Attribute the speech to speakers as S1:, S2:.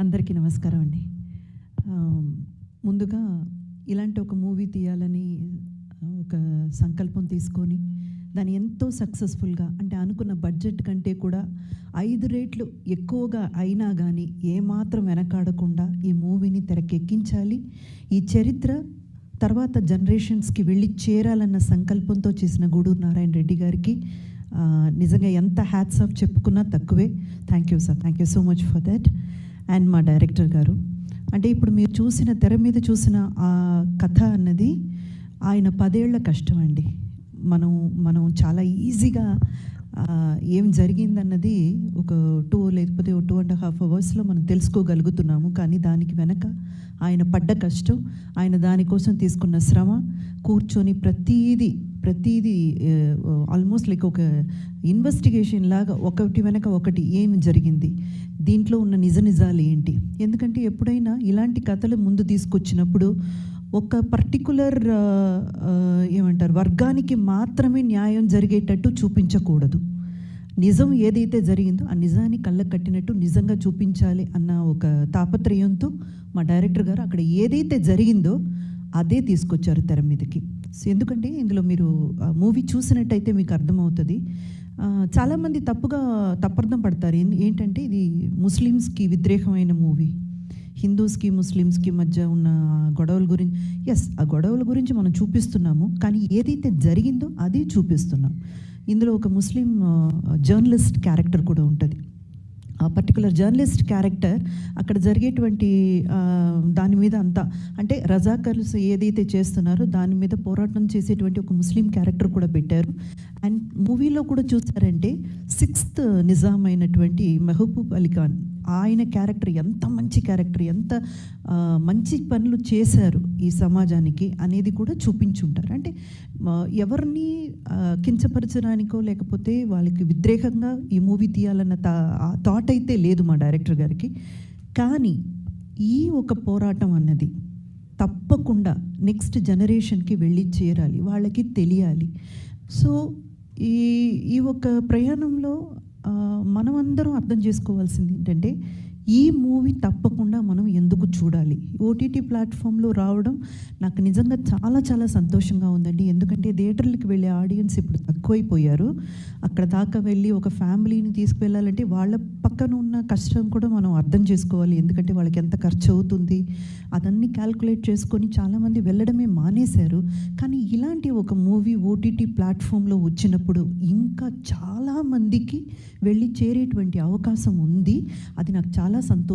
S1: అందరికీ నమస్కారం అండి. ముందుగా ఇలాంటి ఒక మూవీ తీయాలని ఒక సంకల్పం తీసుకొని దాన్ని ఎంతో సక్సెస్ఫుల్గా, అంటే అనుకున్న బడ్జెట్ కంటే కూడా 5 రెట్లు ఎక్కువగా అయినా కానీ ఏమాత్రం వెనకాడకుండా ఈ మూవీని తెరకెక్కించాలి, ఈ చరిత్ర తర్వాత జనరేషన్స్కి వెళ్ళి చేరాలన్న సంకల్పంతో చేసిన గూడూరు నారాయణ రెడ్డి గారికి నిజంగా ఎంత హ్యాట్స్ ఆఫ్ చెప్పుకున్నా తక్కువే. Thank you sir, thank you so much for that. And మా డైరెక్టర్ గారు, అంటే ఇప్పుడు మీరు చూసిన తెర మీద చూసిన ఆ కథ అన్నది ఆయన 10 ఏళ్ల కష్టం అండి. మనం చాలా ఈజీగా ఏం జరిగిందన్నది ఒక 2 లేకపోతే 2.5 అవర్స్లో మనం తెలుసుకోగలుగుతున్నాము. కానీ దానికి వెనక ఆయన పడ్డ కష్టం, ఆయన దానికోసం తీసుకున్న శ్రమ, కూర్చొని ప్రతీది ఆల్మోస్ట్ లైక్ ఒక ఇన్వెస్టిగేషన్ లాగా ఒకటి వెనక ఒకటి ఏం జరిగింది, దీంట్లో ఉన్న నిజాలు ఏంటి. ఎందుకంటే ఎప్పుడైనా ఇలాంటి కథలు ముందు తీసుకొచ్చినప్పుడు ఒక పర్టికులర్ ఏమంటారు వర్గానికి మాత్రమే న్యాయం జరిగేటట్టు చూపించకూడదు. నిజం ఏదైతే జరిగిందో ఆ నిజాన్ని కళ్ళకు కట్టినట్టు నిజంగా చూపించాలి అన్న ఒక తాపత్రయంతో మా డైరెక్టర్ గారు అక్కడ ఏదైతే జరిగిందో అదే తీసుకొచ్చారు తెర మీదకి. ఎందుకంటే ఇందులో మీరు మూవీ చూసినట్టయితే మీకు అర్థమవుతుంది. చాలామంది తప్పర్థం పడతారు. ఏంటంటే ఇది ముస్లిమ్స్కి వ్యతిరేకమైన మూవీ, హిందూస్కి ముస్లిమ్స్కి మధ్య ఉన్న గొడవల గురించి. ఎస్, ఆ గొడవల గురించి మనం చూపిస్తున్నాము, కానీ ఏదైతే జరిగిందో అదే చూపిస్తున్నాం. ఇందులో ఒక ముస్లిం జర్నలిస్ట్ క్యారెక్టర్ కూడా ఉంటుంది. ఆ పర్టికులర్ జర్నలిస్ట్ క్యారెక్టర్ అక్కడ జరిగేటువంటి దాని మీద అంతా, అంటే రజాకర్స్ ఏదైతే చేస్తున్నారో దాని మీద పోరాటం చేసేటువంటి ఒక ముస్లిం క్యారెక్టర్ కూడా పెట్టారు. అండ్ మూవీలో కూడా చూసారంటే 6th నిజాం అయినటువంటి మెహబూబ్ అలీ ఖాన్, ఆయన క్యారెక్టర్ ఎంత మంచి క్యారెక్టర్, ఎంత మంచి పనులు చేశారు ఈ సమాజానికి అనేది కూడా చూపించుంటారు. అంటే ఎవరిని కించపరచడానికో లేకపోతే వాళ్ళకి వ్యతిరేకంగా ఈ మూవీ తీయాలన్న థాట్ అయితే లేదు మా డైరెక్టర్ గారికి. కానీ ఈ ఒక పోరాటం అన్నది తప్పకుండా నెక్స్ట్ జనరేషన్కి వెళ్ళి చేరాలి, వాళ్ళకి తెలియాలి. సో ఈ ఒక ప్రయాణంలో మనమందరం అర్థం చేసుకోవాల్సింది ఏంటంటే ఈ మూవీ తప్పకుండా మనం ఎందుకు చూడాలి. ఓటీటీ ప్లాట్ఫామ్లో రావడం నాకు నిజంగా చాలా చాలా సంతోషంగా ఉందండి. ఎందుకంటే థియేటర్లకు వెళ్ళే ఆడియన్స్ ఇప్పుడు తక్కువైపోయారు. అక్కడ దాకా వెళ్ళి ఒక ఫ్యామిలీని తీసుకువెళ్ళాలంటే వాళ్ళ పక్కన ఉన్న కష్టం కూడా మనం అర్థం చేసుకోవాలి. ఎందుకంటే వాళ్ళకి ఎంత ఖర్చు అవుతుంది అదన్నీ క్యాల్కులేట్ చేసుకొని చాలామంది వెళ్ళడమే మానేశారు. కానీ ఇలాంటి ఒక మూవీ ఓటీటీ ప్లాట్ఫామ్లో వచ్చినప్పుడు ఇంకా చాలామందికి వెళ్ళి చేరేటువంటి అవకాశం ఉంది. అది నాకు చాలా సంతోషం.